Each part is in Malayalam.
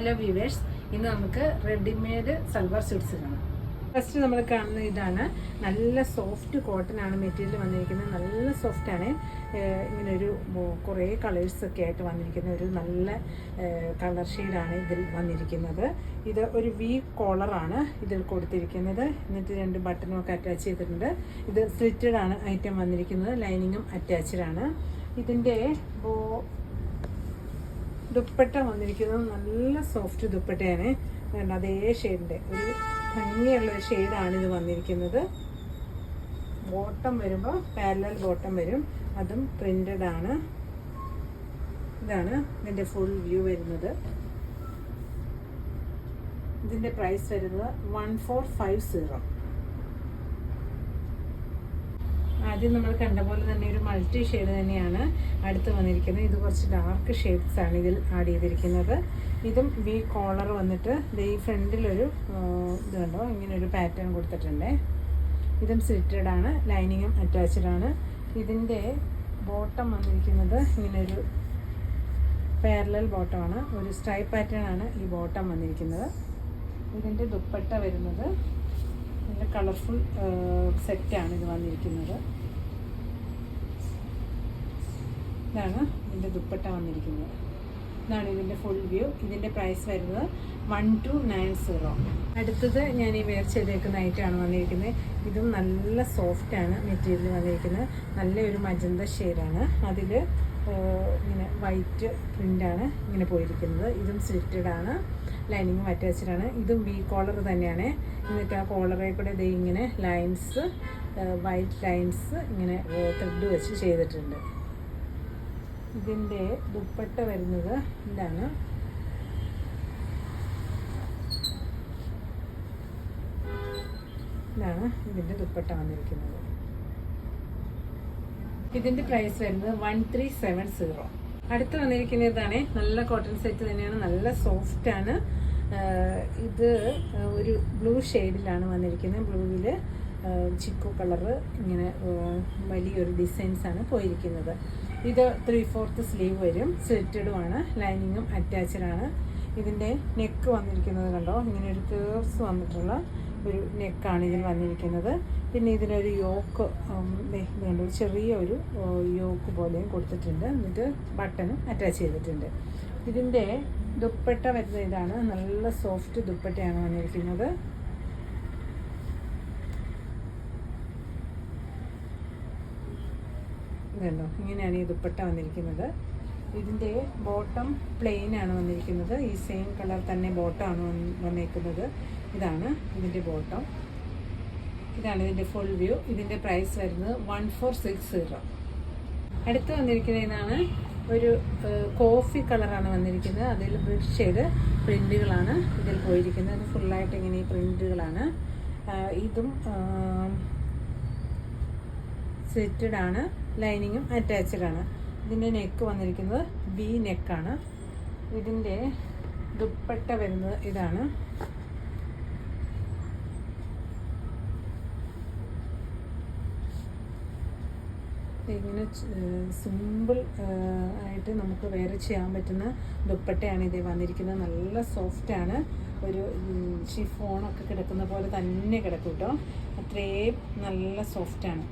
ഹലോ വ്യൂവേഴ്സ്, ഇന്ന് നമുക്ക് റെഡിമെയ്ഡ് സൽവാർ സ്യൂട്ട്സ് കാണാം. ഫസ്റ്റ് നമ്മൾ കാണുന്ന ഇതാണ്. നല്ല സോഫ്റ്റ് കോട്ടൺ ആണ് മെറ്റീരിയൽ വന്നിരിക്കുന്നത്. നല്ല സോഫ്റ്റ് ആണ്. ഇങ്ങനെ ഒരു കുറേ കളേഴ്സൊക്കെ ആയിട്ട് വന്നിരിക്കുന്ന ഒരു നല്ല കളർ ഷെയ്ഡാണ് ഇതിൽ വന്നിരിക്കുന്നത്. ഇത് ഒരു വി കോളറാണ് ഇതിൽ കൊടുത്തിരിക്കുന്നത്. എന്നിട്ട് 2 ബട്ടണും ഒക്കെ അറ്റാച്ച് ചെയ്തിട്ടുണ്ട്. ഇത് സ്ലിറ്റഡ് ആണ് ഐറ്റം വന്നിരിക്കുന്നത്. ലൈനിങ്ങും അറ്റാച്ച്ഡ് ആണ്. ഇതിൻ്റെ ദുപ്പട്ട വന്നിരിക്കുന്നത് നല്ല സോഫ്റ്റ് ദുപ്പട്ടയാണ്. അതേ ഷെയ്ഡിൻ്റെ ഒരു ഭംഗിയുള്ളൊരു ഷെയ്ഡാണ് ഇത് വന്നിരിക്കുന്നത്. ബോട്ടം വരുമ്പോൾ പാരലൽ ബോട്ടം വരും, അതും പ്രിൻ്റഡ് ആണ്. ഇതാണ് ഇതിൻ്റെ ഫുൾ വ്യൂ വരുന്നത്. ഇതിൻ്റെ പ്രൈസ് വരുന്നത് 1450. ആദ്യം നമ്മൾ കണ്ട പോലെ തന്നെ ഒരു മൾട്ടി ഷെയ്ഡ് തന്നെയാണ് അടുത്ത് വന്നിരിക്കുന്നത്. ഇത് കുറച്ച് ഡാർക്ക് ഷെയ്ഡ്സ് ആണ് ഇതിൽ ആഡ് ചെയ്തിരിക്കുന്നത്. ഇതും വി കോളർ വന്നിട്ട് ഈ ഫ്രണ്ടിലൊരു ഇത് കണ്ടോ, ഇങ്ങനെ ഒരു പാറ്റേൺ കൊടുത്തിട്ടുണ്ട്. ഇതും സ്ലിറ്റഡ് ആണ്, ലൈനിങ്ങും അറ്റാച്ച്ഡ് ആണ്. ഇതിൻ്റെ ബോട്ടം വന്നിരിക്കുന്നത് ഇങ്ങനൊരു പാരലൽ ബോട്ടമാണ്, ഒരു സ്ട്രൈപ്പ് പാറ്റേൺ ആണ് ഈ ബോട്ടം വന്നിരിക്കുന്നത്. ഇതിൻ്റെ ദുപ്പട്ട വരുന്നത് നല്ല കളർഫുൾ സെറ്റാണ് ഇത് വന്നിരിക്കുന്നത്. ഇതാണ് ഇതിൻ്റെ ദുപ്പട്ട വന്നിരിക്കുന്നത്. ഇതാണ് ഇതിൻ്റെ ഫുൾ വ്യൂ. ഇതിൻ്റെ പ്രൈസ് വരുന്നത് 1290. അടുത്തത് ഞാൻ ഈ വെയർ ചെയ്തേക്കുന്ന ഐറ്റമാണ് വന്നിരിക്കുന്നത്. ഇതും നല്ല സോഫ്റ്റാണ് മെറ്റീരിയൽ വന്നിരിക്കുന്നത്. നല്ലൊരു മജന്ത ഷെയ്ഡാണ്. അതിൽ ഇങ്ങനെ വൈറ്റ് പ്രിൻ്റാണ് ഇങ്ങനെ പോയിരിക്കുന്നത്. ഇതും സ്ലിറ്റഡ് ആണ്, ലൈനിങ്ങും അറ്റാച്ച്ഡ് ആണ്. ഇതും വി കോളർ തന്നെയാണ്. എന്നിട്ട് ആ കോളറിൽ കൂടെ ഇത് ഇങ്ങനെ ലൈൻസ്, വൈറ്റ് ലൈൻസ് ഇങ്ങനെ ത്രെഡ് വെച്ച് ചെയ്തിട്ടുണ്ട്. ഇതിൻ്റെ ദുപ്പട്ട വരുന്നത് ഇതാണ്. ഇതാണ് ഇതിൻ്റെ ദുപ്പട്ട വന്നിരിക്കുന്നത്. ഇതിൻ്റെ പ്രൈസ് വരുന്നത് 1370. അടുത്ത് വന്നിരിക്കുന്നതാണ് നല്ല കോട്ടൺ സെറ്റ് തന്നെയാണ്, നല്ല സോഫ്റ്റ് ആണ്. ഇത് ഒരു ബ്ലൂ ഷെയ്ഡിലാണ് വന്നിരിക്കുന്നത്. ബ്ലൂവിൽ ചിക്കു കളറ് ഇങ്ങനെ വലിയൊരു ഡിസൈൻസാണ് പോയിരിക്കുന്നത്. ഇത് 3/4 സ്ലീവ് വരും, സ്ലിറ്റഡുമാണ്, ലൈനിങ്ങും അറ്റാച്ച്ഡ് ആണ്. ഇതിൻ്റെ നെക്ക് വന്നിരിക്കുന്നത് കണ്ടോ, ഇങ്ങനെ ഒരു കേർവ്സ് വന്നിട്ടുള്ള ഒരു നെക്കാണ് ഇതിൽ വന്നിരിക്കുന്നത്. പിന്നെ ഇതിനൊരു യോക്ക് ഇതുകൊണ്ട് ഒരു ചെറിയ ഒരു യോക്ക് പോലെയും കൊടുത്തിട്ടുണ്ട്. എന്നിട്ട് ബട്ടണും അറ്റാച്ച് ചെയ്തിട്ടുണ്ട്. ഇതിൻ്റെ ദുപ്പട്ട വരുന്നത് ഇതാണ്. നല്ല സോഫ്റ്റ് ദുപ്പട്ടയാണ് വന്നിരിക്കുന്നത്. ഇതുണ്ടോ, ഇങ്ങനെയാണ് ഈ ദുപ്പട്ട വന്നിരിക്കുന്നത്. ഇതിൻ്റെ ബോട്ടം പ്ലെയിൻ ആണ് വന്നിരിക്കുന്നത്. ഈ സെയിം കളർ തന്നെ ബോട്ടമാണ് വന്നിരിക്കുന്നത്. ഇതാണ് ഇതിൻ്റെ ബോട്ടം. ഇതാണ് ഇതിൻ്റെ ഫുൾ വ്യൂ. ഇതിൻ്റെ പ്രൈസ് വരുന്നത് 1460. അടുത്ത് വന്നിരിക്കുന്ന ഇതാണ് ഒരു കോഫി കളറാണ് വന്നിരിക്കുന്നത്. അതിൽ ബ്രിഡ് ഷെയ്ഡ് പ്രിൻറ്റുകളാണ് ഇതിൽ പോയിരിക്കുന്നത്. ഇത് ഫുള്ളായിട്ട് ഇങ്ങനെ ഈ പ്രിൻറ്റുകളാണ്. ഇതും സ്ലിറ്റഡ് ആണ്, ലൈനിങ്ങും അറ്റാച്ച്ഡ് ആണ്. ഇതിൻ്റെ നെക്ക് വന്നിരിക്കുന്നത് വി നെക്കാണ്. ഇതിൻ്റെ ദുപ്പട്ട വരുന്നത് ഇതാണ്. ഇങ്ങനെ സിമ്പിൾ ആയിട്ട് നമുക്ക് വെയർ ചെയ്യാൻ പറ്റുന്ന ദുപ്പട്ടയാണ് ഇത് വന്നിരിക്കുന്നത്. നല്ല സോഫ്റ്റാണ്. ഒരു ഷിഫോണൊക്കെ കിടക്കുന്ന പോലെ തന്നെ കിടക്കും കേട്ടോ, അത്രയും നല്ല സോഫ്റ്റാണ്.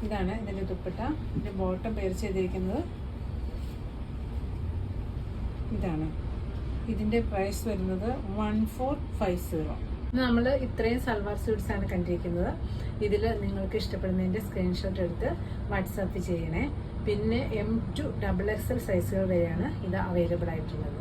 ഇതാണ് ഇതിൻ്റെ ദുപ്പട്ട. ഇതിൻ്റെ ബോട്ടം വെയർ ചെയ്തിരിക്കുന്നത് ഇതാണ്. ഇതിൻ്റെ പ്രൈസ് വരുന്നത് 1450. നമ്മൾ ഇത്രയും സൽവാർ സ്യൂട്ട്സ് ആണ് കണ്ടിരിക്കുന്നത്. ഇതിൽ നിങ്ങൾക്ക് ഇഷ്ടപ്പെടുന്നതിൻ്റെ സ്ക്രീൻഷോട്ട് എടുത്ത് വാട്സാപ്പ് ചെയ്യണേ. പിന്നെ M to XXL സൈസുകൾ വരെയാണ് ഇത് അവൈലബിൾ ആയിട്ടുള്ളത്.